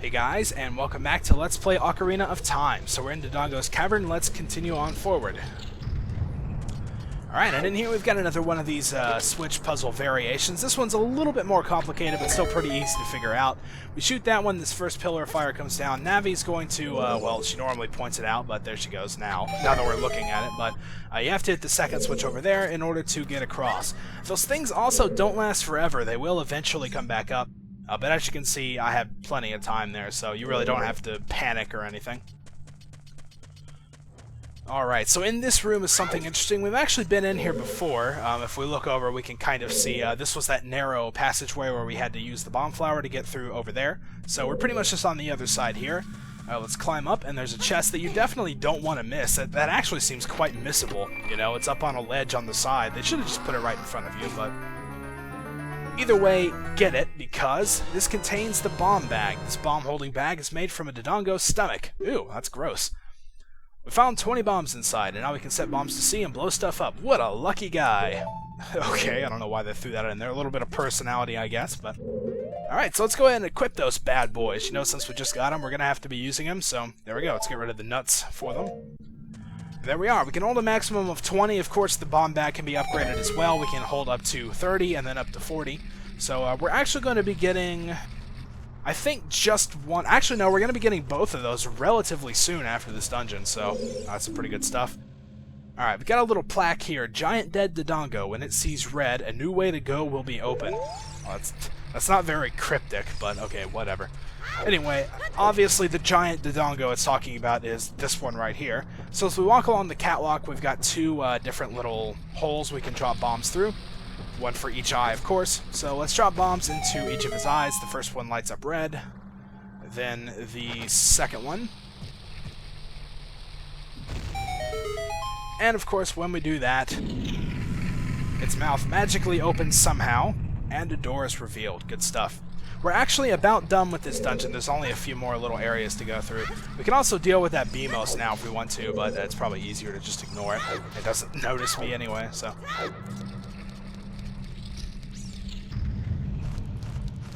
Hey guys, and welcome back to Let's Play Ocarina of Time. So we're in Dodongo's Cavern, let's continue on forward. Alright, and in here we've got another one of these switch puzzle variations. This one's a little bit more complicated, but still pretty easy to figure out. We shoot that one, this first pillar of fire comes down. Navi's going to, well, she normally points it out, but there she goes now that we're looking at it. But you have to hit the second switch over there in order to get across. Those things also don't last forever. They will eventually come back up. But as you can see, I have plenty of time there, so you really don't have to panic or anything. Alright, so in this room is something interesting. We've actually been in here before. If we look over, we can kind of see this was that narrow passageway where we had to use the bomb flower to get through over there. So we're pretty much just on the other side here. Let's climb up, and there's a chest that you definitely don't want to miss. That actually seems quite missable. You know, it's up on a ledge on the side. They should have just put it right in front of you, but either way, get it, because this contains the bomb bag. This bomb-holding bag is made from a Dodongo's stomach. Ew, that's gross. We found 20 bombs inside, and now we can set bombs to sea and blow stuff up. What a lucky guy. Okay, I don't know why they threw that in there. A little bit of personality, I guess, but alright, so let's go ahead and equip those bad boys. You know, since we just got them, we're going to have to be using them, so there we go. Let's get rid of the nuts for them. There we are. We can hold a maximum of 20. Of course, the bomb bag can be upgraded as well. We can hold up to 30 and then up to 40. So we're actually going to be getting, I think, just one. Actually, no, we're going to be getting both of those relatively soon after this dungeon. So that's some pretty good stuff. All right, we got a little plaque here. Giant dead Dodongo. When it sees red, a new way to go will be open. Well, that's not very cryptic, but okay, whatever. Anyway, obviously the giant Dodongo it's talking about is this one right here. So as we walk along the catwalk, we've got two different little holes we can drop bombs through. One for each eye, of course. So let's drop bombs into each of his eyes. The first one lights up red. Then the second one. And of course, when we do that, its mouth magically opens somehow, and a door is revealed. Good stuff. We're actually about done with this dungeon. There's only a few more little areas to go through. We can also deal with that BMOS now if we want to, but it's probably easier to just ignore it. It doesn't notice me anyway, so.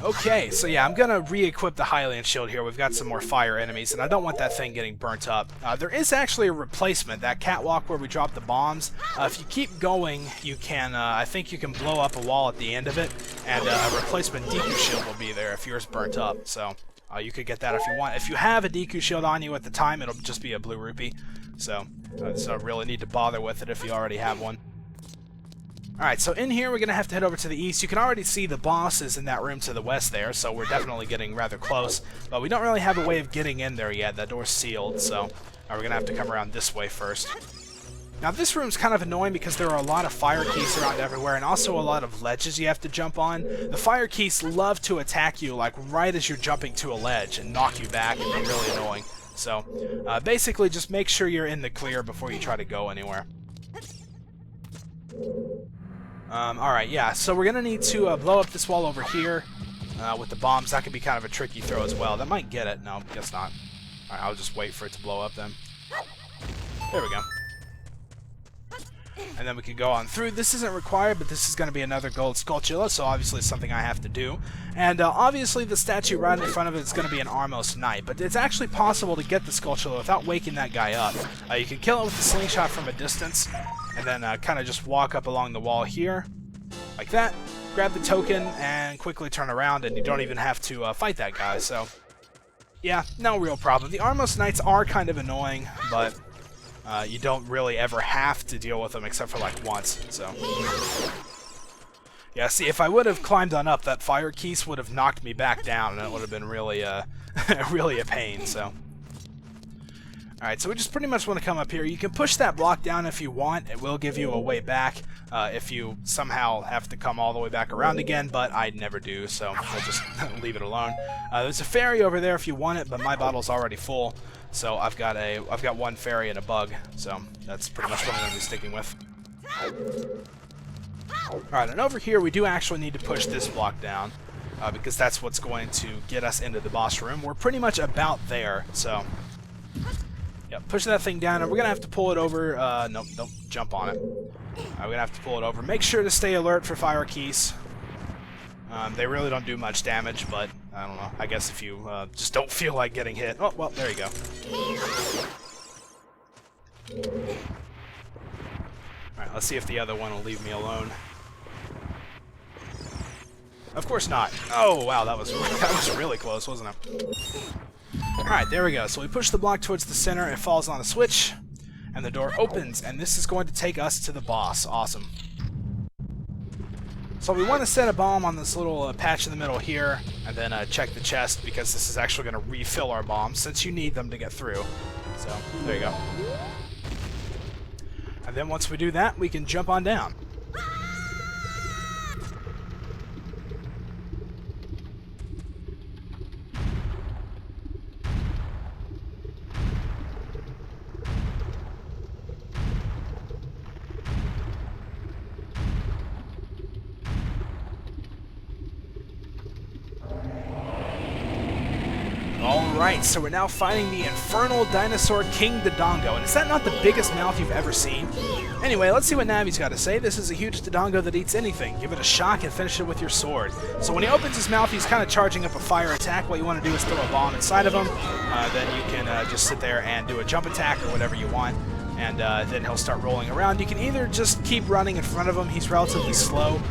Okay, so yeah, I'm going to re-equip the Hylian shield here. We've got some more fire enemies, and I don't want that thing getting burnt up. There is actually a replacement, that catwalk where we drop the bombs. If you keep going, you can, I think you can blow up a wall at the end of it, and a replacement Deku shield will be there if yours burnt up. So you could get that if you want. If you have a Deku shield on you at the time, it'll just be a blue rupee. So don't really need to bother with it if you already have one. Alright, so in here we're going to have to head over to the east. You can already see the boss is in that room to the west there, so we're definitely getting rather close. But we don't really have a way of getting in there yet. That door's sealed, so we're going to have to come around this way first. Now this room's kind of annoying because there are a lot of fire keys around everywhere, and also a lot of ledges you have to jump on. The fire keys love to attack you like right as you're jumping to a ledge and knock you back, and they're really annoying. So basically just make sure you're in the clear before you try to go anywhere. Alright, yeah, so we're going to need to blow up this wall over here with the bombs. That could be kind of a tricky throw as well. That might get it. No, guess not. Alright, I'll just wait for it to blow up then. There we go. And then we can go on through. This isn't required, but this is going to be another gold Skulltula, so obviously it's something I have to do. And obviously the statue right in front of it is going to be an Armos Knight, but it's actually possible to get the Skulltula without waking that guy up. You can kill it with the slingshot from a distance, and then kind of just walk up along the wall here, like that, grab the token, and quickly turn around, and you don't even have to fight that guy, so yeah, no real problem. The Armos Knights are kind of annoying, but you don't really ever have to deal with them except for like once, so. Yeah, see, if I would have climbed on up, that fire keys would have knocked me back down, and it would have been really, really a pain, so. Alright, so we just pretty much want to come up here. You can push that block down if you want. It will give you a way back if you somehow have to come all the way back around again, but I never do, so we'll just leave it alone. There's a fairy over there if you want it, but my bottle's already full. So I've got one fairy and a bug, so that's pretty much what I'm going to be sticking with. Alright, and over here we do actually need to push this block down, because that's what's going to get us into the boss room. We're pretty much about there, so yeah, push that thing down, and we're going to have to pull it over. Nope, don't jump on it. We're going to have to pull it over. Make sure to stay alert for fire keys. They really don't do much damage, but I don't know. I guess if you just don't feel like getting hit. Oh, well, there you go. Alright, let's see if the other one will leave me alone. Of course not. Oh, wow, that was really close, wasn't it? Alright, there we go. So we push the block towards the center, it falls on a switch, and the door opens, and this is going to take us to the boss. Awesome. So we want to set a bomb on this little patch in the middle here, and then check the chest, because this is actually going to refill our bombs, since you need them to get through. So, there you go. And then once we do that, we can jump on down. Alright, so we're now fighting the Infernal Dinosaur King Dodongo, and is that not the biggest mouth you've ever seen? Anyway, let's see what Navi's got to say. This is a huge Dodongo that eats anything. Give it a shock and finish it with your sword. So when he opens his mouth, he's kind of charging up a fire attack. What you want to do is throw a bomb inside of him. Then you can just sit there and do a jump attack or whatever you want. And then he'll start rolling around. You can either just keep running in front of him, he's relatively slow,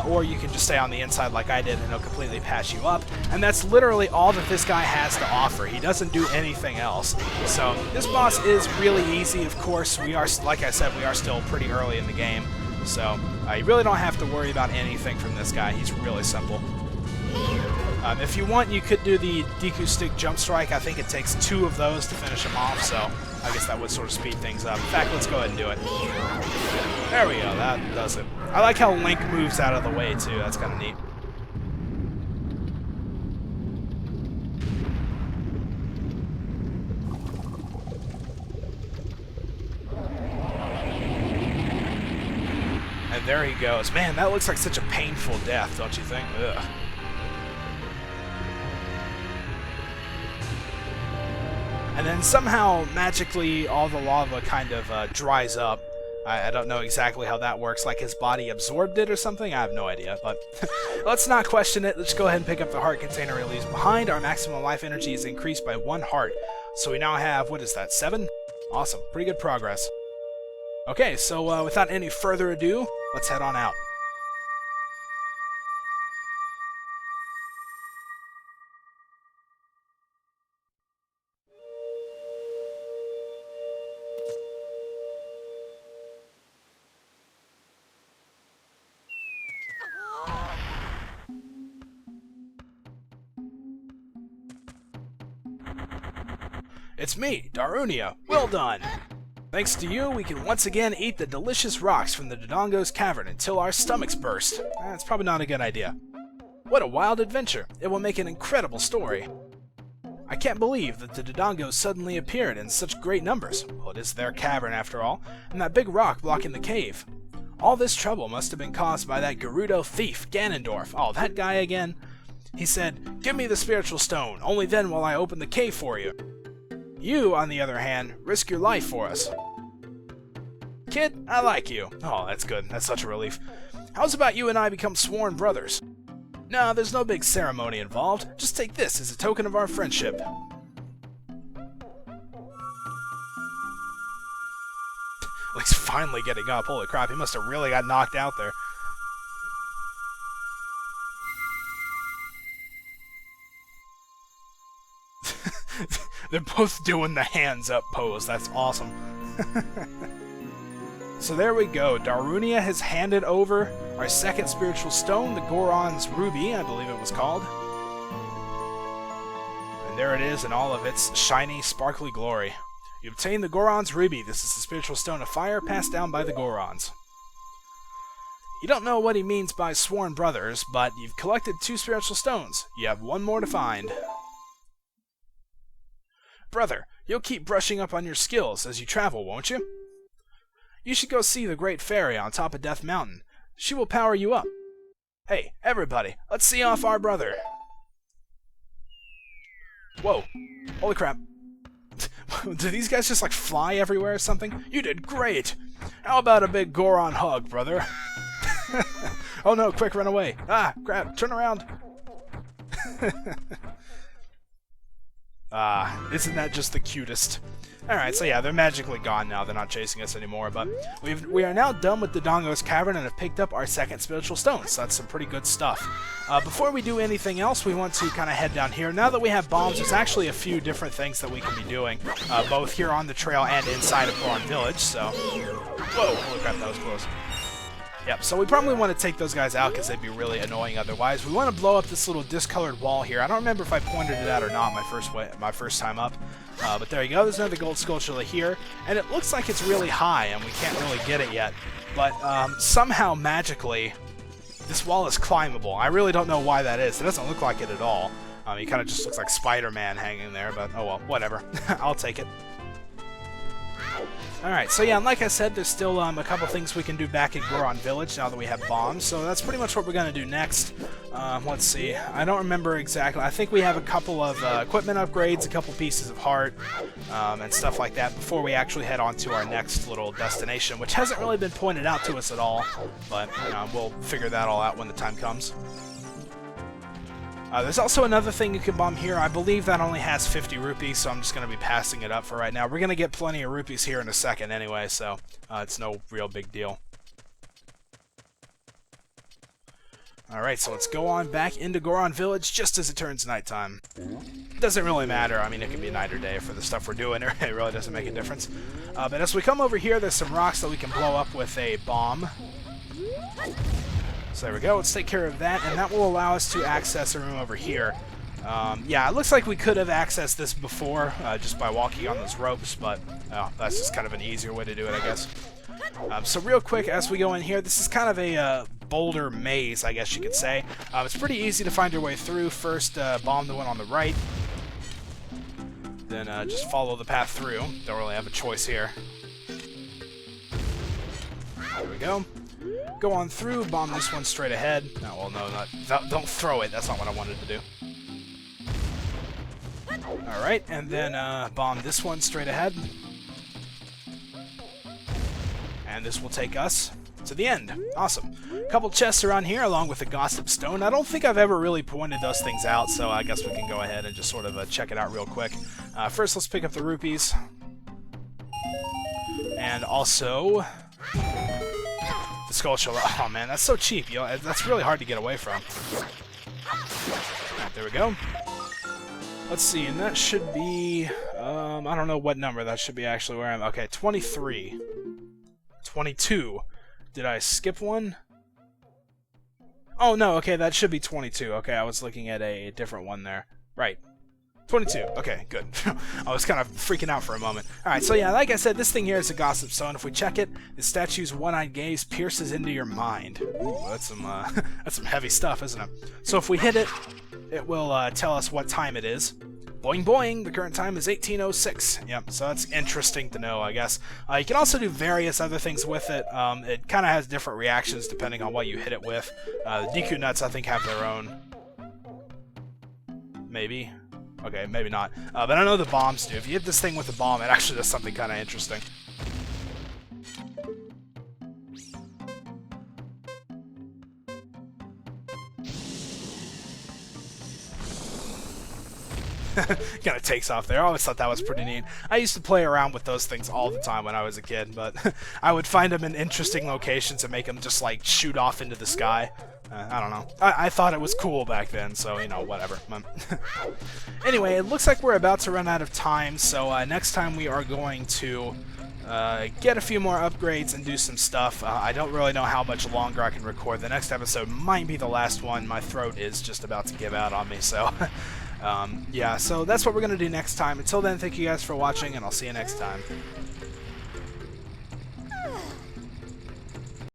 or you can just stay on the inside like I did and he'll completely pass you up. And that's literally all that this guy has to offer. He doesn't do anything else. So this boss is really easy, of course. We are, like I said, we are still pretty early in the game. So you really don't have to worry about anything from this guy. He's really simple. If you want, you could do the Deku Stick Jump Strike. I think it takes 2 of those to finish him off, so I guess that would sort of speed things up. In fact, let's go ahead and do it. There we go, that does it. I like how Link moves out of the way, too. That's kind of neat. And there he goes. Man, that looks like such a painful death, don't you think? Ugh. And then somehow, magically, all the lava kind of dries up. I don't know exactly how that works, like his body absorbed it or something? I have no idea, but let's not question it. Let's go ahead and pick up the heart container it leaves behind. Our maximum life energy is increased by 1 heart. So we now have, what is that, 7? Awesome, pretty good progress. Okay, so without any further ado, let's head on out. It's me, Darunia. Well done! Thanks to you, we can once again eat the delicious rocks from the Dodongo's Cavern until our stomachs burst. That's probably not a good idea. What a wild adventure! It will make an incredible story. I can't believe that the Dodongos suddenly appeared in such great numbers. Well, it is their cavern after all, and that big rock blocking the cave. All this trouble must have been caused by that Gerudo thief, Ganondorf. Oh, that guy again? He said, "Give me the spiritual stone, only then will I open the cave for you." You, on the other hand, risk your life for us. Kid, I like you. Oh, that's good. That's such a relief. How's about you and I become sworn brothers? No, there's no big ceremony involved. Just take this as a token of our friendship. He's finally getting up. Holy crap, he must have really got knocked out there. They're both doing the hands up pose. That's awesome. So there we go. Darunia has handed over our second spiritual stone, the Goron's Ruby, I believe it was called. And there it is in all of its shiny, sparkly glory. You obtained the Goron's Ruby. This is the spiritual stone of fire passed down by the Gorons. You don't know what he means by sworn brothers, but you've collected 2 spiritual stones. You have 1 more to find. Brother, you'll keep brushing up on your skills as you travel, won't you? You should go see the Great Fairy on top of Death Mountain. She will power you up. Hey, everybody, let's see off our brother. Whoa. Holy crap. Do these guys just, like, fly everywhere or something? You did great! How about a big Goron hug, brother? Oh no, quick, run away. Ah, crap, turn around. Isn't that just the cutest? Alright, so yeah, they're magically gone now. They're not chasing us anymore, but we are now done with the Dodongo's Cavern and have picked up our second spiritual stone, so that's some pretty good stuff. Before we do anything else, we want to kind of head down here. Now that we have bombs, there's actually a few different things that we can be doing, both here on the trail and inside of Goron Village, so... Whoa, holy crap, that was close. Yep, so we probably want to take those guys out because they'd be really annoying otherwise. We want to blow up this little discolored wall here. I don't remember if I pointed it out or not my first time up. But there you go, there's another gold sculpture here. And it looks like it's really high and we can't really get it yet. But somehow, magically, this wall is climbable. I really don't know why that is. It doesn't look like it at all. He kind of just looks like Spider-Man hanging there, but oh well, whatever. I'll take it. Alright, so yeah, and like I said, there's still a couple things we can do back in Goron Village now that we have bombs, so that's pretty much what we're going to do next. Let's see, I don't remember exactly. I think we have a couple of equipment upgrades, a couple pieces of heart, and stuff like that before we actually head on to our next little destination, which hasn't really been pointed out to us at all, but we'll figure that all out when the time comes. There's also another thing you can bomb here. I believe that only has 50 rupees, so I'm just going to be passing it up for right now. We're going to get plenty of rupees here in a second anyway, so it's no real big deal. Alright, so let's go on back into Goron Village just as it turns nighttime. Doesn't really matter. I mean, it can be night or day for the stuff we're doing. It really doesn't make a difference. But as we come over here, there's some rocks that we can blow up with a bomb. So there we go, let's take care of that, and that will allow us to access a room over here. Yeah, it looks like we could have accessed this before, just by walking on those ropes, but that's just kind of an easier way to do it, I guess. So real quick, as we go in here, this is kind of a boulder maze, I guess you could say. It's pretty easy to find your way through. First, bomb the one on the right, then just follow the path through. Don't really have a choice here. There we go. Go on through, bomb this one straight ahead. No, well, no, don't throw it. That's not what I wanted to do. Alright, and then bomb this one straight ahead. And this will take us to the end. Awesome. Couple chests around here along with the Gossip Stone. I don't think I've ever really pointed those things out, so I guess we can go ahead and just sort of check it out real quick. First, let's pick up the rupees. And also... the sculpture. Oh man, that's so cheap. That's really hard to get away from. Right, there we go. Let's see, and that should be... I don't know what number that should be actually where I'm... Okay, 23. 22. Did I skip one? Oh no, okay, that should be 22. Okay, I was looking at a different one there. Right. 22. Okay, good. I was kind of freaking out for a moment. Alright, so yeah, like I said, this thing here is a Gossip Stone. If we check it, the statue's one-eyed gaze pierces into your mind. Ooh, that's some that's some heavy stuff, isn't it? So if we hit it, it will tell us what time it is. Boing boing, the current time is 18:06. Yep, so that's interesting to know, I guess. You can also do various other things with it. It kind of has different reactions depending on what you hit it with. The DQ nuts, I think, have their own. Maybe. Okay, maybe not. But I know the bombs do. If you hit this thing with a bomb, it actually does something kind of interesting. Kind of takes off there. I always thought that was pretty neat. I used to play around with those things all the time when I was a kid, but I would find them in interesting locations and make them just like shoot off into the sky. I don't know. I thought it was cool back then, so, you know, whatever. Anyway, it looks like we're about to run out of time, so next time we are going to get a few more upgrades and do some stuff. I don't really know how much longer I can record. The next episode might be the last one. My throat is just about to give out on me, so... yeah, so that's what we're going to do next time. Until then, thank you guys for watching, and I'll see you next time.